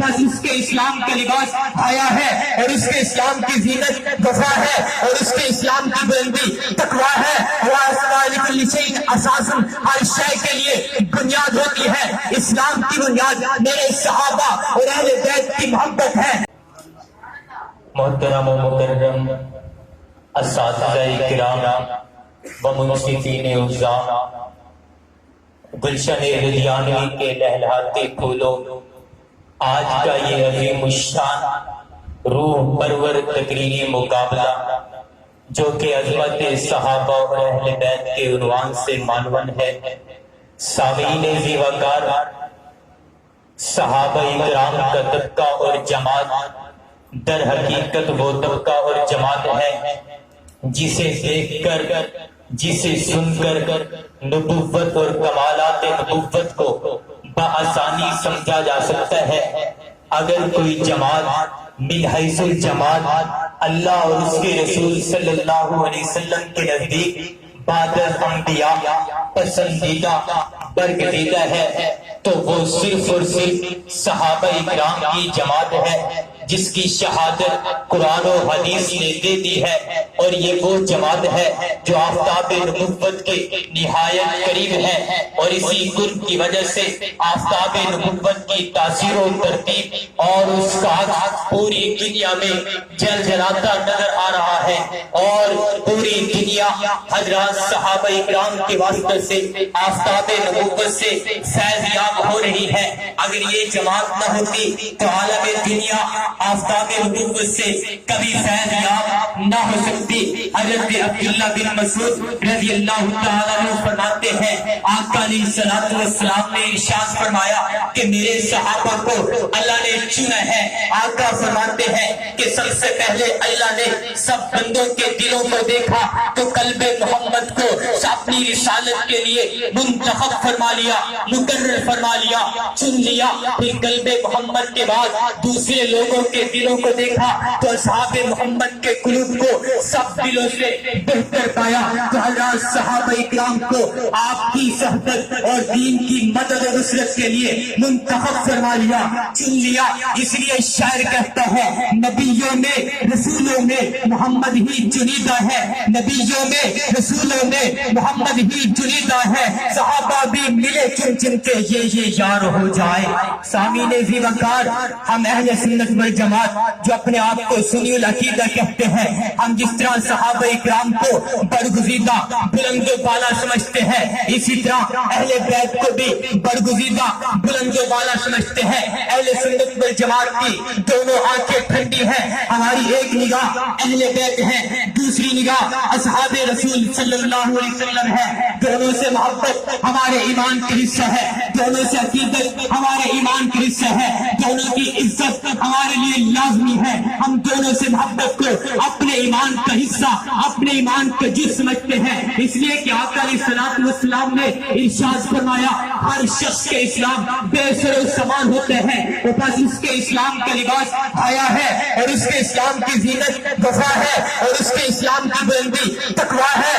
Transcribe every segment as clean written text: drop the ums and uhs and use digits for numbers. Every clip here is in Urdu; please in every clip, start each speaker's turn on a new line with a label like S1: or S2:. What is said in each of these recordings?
S1: بس اس کے اسلام کا لباس آیا ہے اور اس کے اسلام کی زینت وفا ہے اور اس کے اسلام کی بلندی تقویٰ ہے۔ اساس ہر شے کے لیے بنیاد ہوتی ہے، اسلام کی بنیاد میرے صحابہ اور اہل بیت کی محبت ہے۔
S2: محترم و مکرم اساتذہ کرام و منصفین اعزام، گلشن لدھیانوی کے لہلہاتے پھولوں، آج کا یہ عظیم الشان روح پرور تقریری مقابلہ جو کہ عظمت صحابہ اور اہل بیت کے عنوان سے معنون ہے، سامعین ذی وقار، صحابہ کرام کا طبقہ اور جماعت در حقیقت وہ طبقہ اور جماعت ہے جسے دیکھ کر، جسے سن کر نبوت اور کمالات نبوت کو بآسانی سمجھا جا سکتا ہے۔ اگر کوئی جماعت من حیث الجماعت اللہ اور اس کے رسول صلی اللہ علیہ وسلم کے نزدیک بعد انبیاء پسندیدہ برگزیدہ ہے تو وہ صرف اور صرف صحابہ کرام کی جماعت ہے جس کی شہادت قرآن و حدیث نے دے دی ہے، اور یہ وہ جماعت ہے جو آفتاب نبوت کے نہایت قریب ہے، اور اسی قرب کی وجہ سے آفتاب نبوت کی تاثیر و ترتیب اور اس کا پوری دنیا میں جل جلاتا نظر آ رہا ہے، اور پوری دنیا حضرات صحابہ کرام کے واسطے سے آفتاب نبوت سے فیض یاب ہو رہی ہے۔ اگر یہ جماعت نہ ہوتی تو عالم دنیا آفتاب نبوت سے کبھی فیض یاب نہ ہو سکتی۔ حضرت عبداللہ بن مسعود رضی اللہ تعالیٰ عنہ فرماتے ہیں، آقا علیہ الصلوۃ والسلام نے ارشاد فرمایا کہ میرے صحابہ کو اللہ نے چنا ہے۔ آقا فرماتے ہیں کہ سب سے پہلے اللہ نے سب بندوں کے دلوں کو دیکھا تو قلب محمد کو اپنی رسالت کے لیے منتخب فرما لیا، مقرر فرما لیا، چن لیا۔ پھر قلب محمد کے بعد دوسرے لوگوں کے دلوں کو دیکھا تو اصحاب محمد کے قلوب کو سب دلوں سے بہتر پایا، تو حضرات صحابہ اکرام کو آپ کی صحبت اور دین کی مدد و نصرت کے لیے منتخب فرما لیا، چن لیا۔ اس لیے شاعر کہتا ہے نبیوں میں رسولوں میں محمد ہی چنیدہ ہے، نبیوں میں رسولوں میں محمد ہی چنیدہ ہے، صحابہ بھی ملے چن چن کے یہ یار ہو جائے۔ سامعین ذی وقار، ہم اہل سنت والجماعت جو اپنے آپ کو سنی العقیدہ کہتے ہیں، ہم جس طرح صحابہ اکرام کو برگزیدہ بلند و بالا سمجھتے ہیں، اسی طرح اہل بیت کو بھی برگزیدہ بلند و بالا سمجھتے ہیں۔ اہل سنت والجماعت کی دونوں آنکھیں ٹھنڈی ہیں، ہماری ایک نگاہ اہل بیت ہے، دوسری نگاہ اصحاب رسول صلی اللہ علیہ وسلم ہے۔ دونوں سے محبت ہمارے ایمان کا حصہ ہے، دونوں سے عقیدت ہمارے ایمان کا حصہ ہے، دونوں کی عزت ہمارے لیے لازمی ہے۔ ہم دونوں سے محبت کو اپنے ایمان کا حصہ، اپنے ایمان کا جز سمجھتے ہیں، اس لیے کہ آقا علیہ الصلوۃ والسلام نے ارشاد فرمایا ہر شخص کے اسلام بے سر و سامان ہوتے ہیں، وہ بس اس کے اسلام کا لباس آیا ہے اور اس کے اسلام کی زینت وفا ہے اور اس کے اسلام کی بلندی تقویٰ ہے۔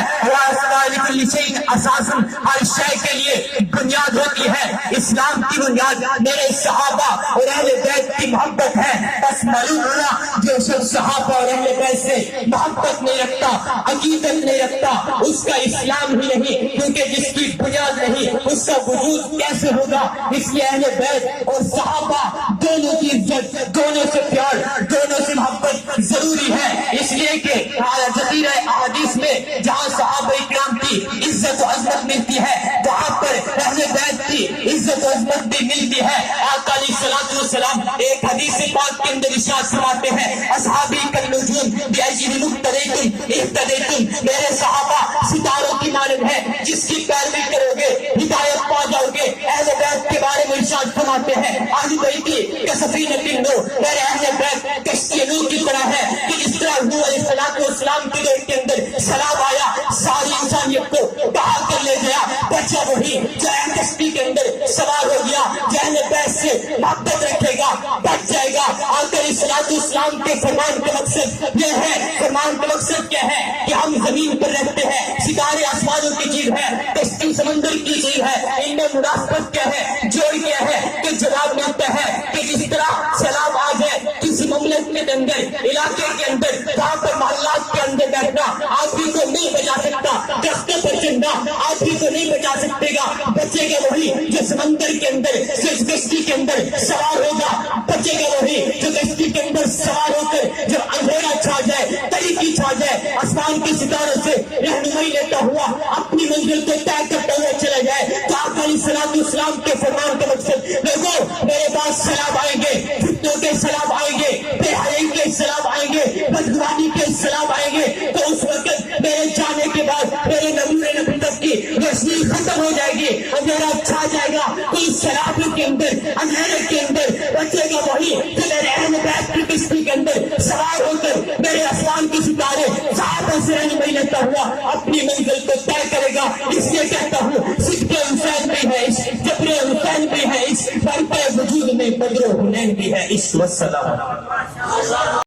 S2: اساس ہر شے کے لیے بنیاد ہوتی ہے، اسلام کی بنیاد میرے صحابہ اور اہل بیت کی محبت ہے۔ بس معلوم ہوا جو شخص صحابہ اور اہل بیت سے محبت نہیں رکھتا، عقیدت نہیں رکھتا، اس کا اسلام ہی نہیں، کیونکہ جس کی بنیاد نہیں اس کا وجود کیسے ہوگا؟ اس لیے اہل بیت اور صحابہ دونوں کی عزت، دونوں سے پیار، دونوں سے محبت ضروری ہے، اس لیے کہ جزیرہ احادیث میں جہاں صحابہ اکرام کی عزت و عظمت ملتی ہے وہاں پر اہل بیت کی عزت و عظمت بھی ملتی ہے۔ آقا علیہ الصلوۃ والسلام ایک حدیث پاک کے اندر ارشاد فرماتے ہیں اصحابی کالنجوم بأیہم مقتدیتم اہتدیتم، میرے صحابہ ستاروں کی مانند ہے، جس کی پیروی کرو گے ہدایت پا جاؤ گے۔ اہل بیت کے بارے میں ارشاد فرماتے ہیں اہل بیتی کسفینۃ النور، میرے اہل بیت کشتی نور کی طرح ہے کہ جس طرح نوح علیہ الصلوۃ والسلام کے دور کے اندر سیلاب آیا، ساری انسانیت کو بہا کر لے گیا، بچہ وہی جو کشتی کے اندر سوار ہو گیا، جو اہل بیت سے محبت رکھے گا بچ جائے گا۔ آقا علیہ الصلوۃ والسلام کے فرمان کا مقصد یہ ہے، فرمان کا مقصد کیا ہے کہ ہم زمین پر رہتے ہیں، ستارے آسمانوں کی چیز ہے، کشتی سمندر کی چیز ہے، ان میں مناسبت کیا ہے، جوڑ کیا ہے کہ جواب ملتا ہے کہ جس طرح
S1: مسجد کے اندر، علاقے کے اندر، وہاں پر محلات کے اندر بیٹھنا آپ ہی کو نہیں بچا سکتا، درختوں پر چڑھنا آپ ہی کو نہیں بچا سکتے گا، بچے گا وہی جو سمندر کے اندر کشتی کے اندر سوار ہوگا، بچے گا وہی جو کشتی کے اندر سوار ہو کر جب اندھیرا چھا جائے، تاریکی چھا جائے، آسمان کے ستاروں سے رہنمائی لیتا ہوا اپنی منزل کو طے کرتے ہوئے چلا جائے۔ تو آپ علیہ السلام کے فرمان کا مقصد، لوگوں میرے پاس سیلاب آئیں گے، فتنوں کے سیلاب آئیں گے، بے حیائی کے سیلاب آئیں گے، بدگمانی کے سیلاب آئیں گے، تو اس وقت میرے جانے کے بعد میرے نور نبوت کی روشنی ختم ہو جائے گی، اندھیرا چھا جائے گا، کوئی سیلاب کے اندر، اندھیرے کے اندر بچے گا وہی جو میرے اہل بیت کی کشتی کے اندر سوار ہو کر میرے آسمان کے ستارے صحابہ سے رہنمائی لیتا ہوا اپنی منزل کو طے کرے گا۔ اس لیے کہتا ہوں صدق حسین بھی ہے عشق، جبر حسین بھی ہے عشق، برپے وجود میں بدر حنین بھی ہے عشق۔ والسلام۔